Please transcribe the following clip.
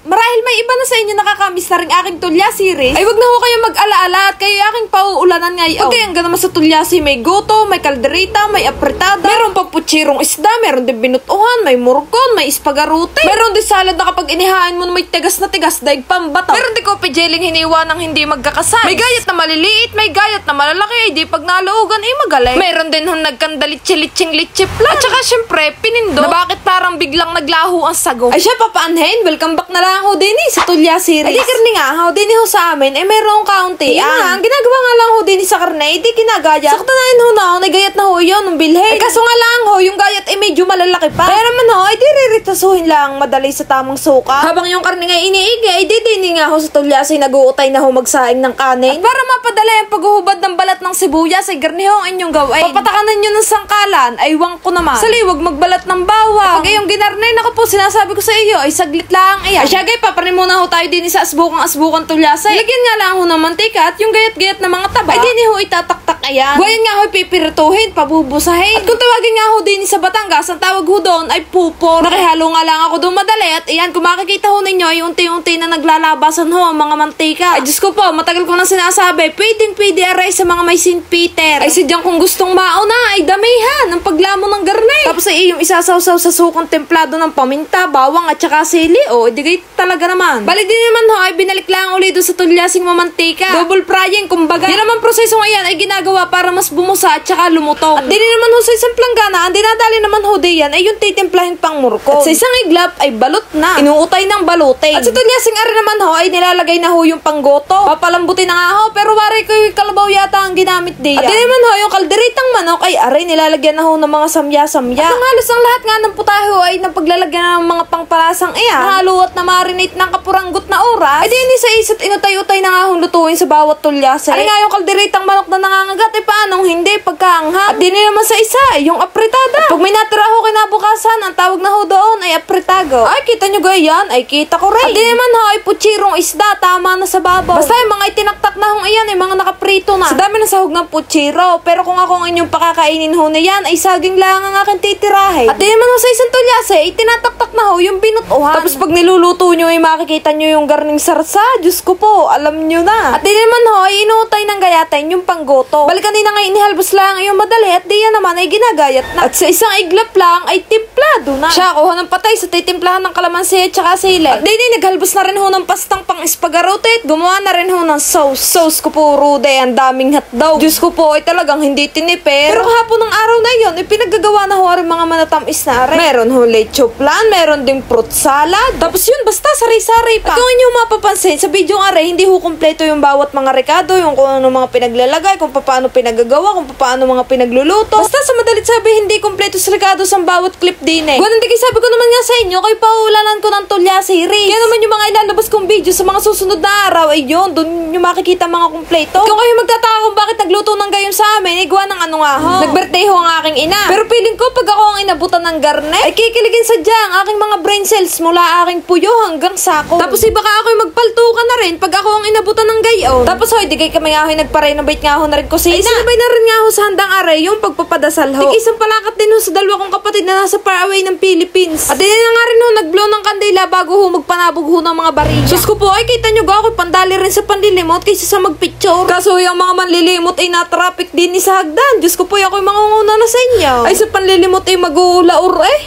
marahil may iba na sa inyo nakakamiss na rin aking tulyasi series, ay wag na ho kayo mag-alaala at kayo aking pauulanan ngayon. Okay, hanggang naman sa tulyasi may goto, may kalderita, may apretada, meron pa putsirong isda, meron din binutuhan, may murkon, may espagarote, meron din salad na kapag inihain mo may tigas na tigas daig pambata, meron din kopi jeling hiniwa ng hindi magkakasay, may gayat na maliliit, may gayat na malalaki, ay di pag naluugan ay magaling, meron din ho nagkandalitsi-litsing-litsi plan, at saka syempre pinindo na bakit parang biglang naglaho ang sago. Ay siya papaanhin, welcome back na lang ho din sa tulyasi series. Ay di karni nga ho din ho sa amin ay merong kaunti. Ang ginagawa nga lang ho din sa karne, di ginagaya. Sakta na yun ho na ho, nagayat na ho yun ng bilhin. Ay kaso nga lang ho, yung gayat ay medyo malalaki pa. Kaya naman ho, ay di riritasuhin lang madali sa tamang suka. Habang yung karne nga iniigi, ay di nga ho sa tulyasi nag-uutay na ho magsaing ng kanin. At para mapadala yung paghuhubad ng balat ng sibuyas, ay garni ho ang inyong gawain. Papatakanan nyo ng sangkalan, ay wang ko naman. Sa liwag magbalat ng bawang. Pag yung ginarne, naku po, sinasabi ko sa iyo, ay saglit lang iyan. Ay siya gay, paparin muna ho tayo din sa asbukang tulyasi. Lagyan nga lang ho ng mantika at yung gayat-gayat na mga taba. Ay din ho itataktak ayan. Buhayan nga ho pipirituhin, pabubusahin. At kung tawagin nga ho din sa Batangas, ang tawag ho doon ay pupor. Nakihalo nga lang ako doon madali at ayan, kung makikita ho ninyo ay unti-unti na naglalabasan ho ang mga mantika. Ay Diyos ko po, matagal ko na sinasabi, pwede aray sa mga may St. Peter. Ay sadyang kung gustong mauna ay damihan ng paglamo ng garne. Tapos ay iyong isasawsaw sa sukang templado ng paminta, bawang at saka sili. O, digay talaga naman. Bali din naman ho ay binalik lang uli doon sa tulyasing mamantika. Double frying kumbaga. Di naman proseso ngayon ay ginagawa para mas bumusa at saka lumutong. At di naman ho sa isang planggana, ang dinadali naman ho diyan ay yung titimplahin pang murko. At sa isang iglap ay balot na. Inuutay ng baluting. At sa tulyasing ari naman ho ay nilalagay na ho yung panggoto. Papalambutin na nga ho, pero wari ko yung kalabaw yata ang ginamit diyan. At di naman ho yung kalderitang manok ay aray nilalagyan na ho ng mga samya-samya. At halos ang lahat nga ng putahe ho ay napaglalagyan ng mga pangparasang iyan. Nahalo at na marinate ng kapuranggot na oras. Ay di sa isa't inutay-utay na nga hong lutuin sa bawat tulyasi. Ay nga yung kalderitang manok na nangangagat ay paanong hindi pagkaanghang. At di naman sa isa ay yung apretada. At pag may natira ho kinabukasan, ang tawag na ho doon ay apretago. Ay kita nyo gayan, ay kita ko rin. At di naman ho ay putsirong isda, tama na sa babaw. Basta yung mga itinaktak na hong iyan ay mga nakaprito na. Sa dami na sahog ng putsiro. Pero kung ako ang inyong pakakainin ho na yan, ay saging lang ang aking titirahin. At di naman ho sa isang tulyasi ay tinataktak na ho yung binutuhan. Tapos pag niluluto nyo ay makikita nyo yung garning sarsa. Diyos ko po, alam nyo na. At di naman ho ay inuutay ng gayatin yung panggoto. Balik kanina nga inihalbos lang yung madali at di yan naman ay ginagayat na. At sa isang iglap lang ay timplado na. Siya kuha ng patay sa titimplahan ng kalamansi at saka sili. At di naghalbos na rin ho ng pastang pang espagarote at gumawa na rin ho ng sauce. Sauce ko po rude, ang daming hotdog. Diyos ko po ay talagang hindi tinipid. Pero kahapon ng araw na yon ay pinaggagawa na ho rin mga manatamis na rin. Meron ho lecho plan, meron ding fruit salad. Tapos yun, basta sari-sari pa. At kung inyo mapapansin, sa video nga rin, hindi ho kumpleto yung bawat mga rekado, yung kung ano mga pinaglalagay, kung paano pinagagawa, kung paano mga pinagluluto. Basta sa madalit sabi, hindi kumpleto sa rekado sa bawat clip din eh. Ganun din sabi ko naman nga sa inyo, kayo paulanan ko ng tulyasi series. Kaya naman yung mga ilalabas kong video sa mga susunod na araw ay yun, dun yung makikita mga kumpleto. At kung kayo magtataka kung bakit nagluto ng gayon sa amin, igwa ng ano nga ho. Nag-birthday ho ang aking ina. Pero feeling ko pag ako ang inabutan ng garne, ay kikiligin sadya ang aking mga brain cells mula aking puyo hanggang sako. Tapos baka ako'y magpaltukan na rin pag ako ang inabutan ng gayon. Tapos hoy, di kay kami nga ho'y nagpa-renovate nga ho na rin kusina. Ay sinabay na rin nga ho sa handang aray yung pagpapadasal ho. Isang palakat din ho sa dalawa kong kapatid na nasa far away ng Philippines. At din na nga rin ho nag-blow ng kandila bago ho magpanabog ho ng mga barilla. Sus ko po ay kita nyo ga ako'y pandali rin sa panlilimot kaysa sa magpicture. Kaso yung mga manlilimot ay na-traffic din ni sa hagdan. Diyos ko po ako'y mangunguna na sa inyo. Ay sa panlilimot ay mag-uulaur eh.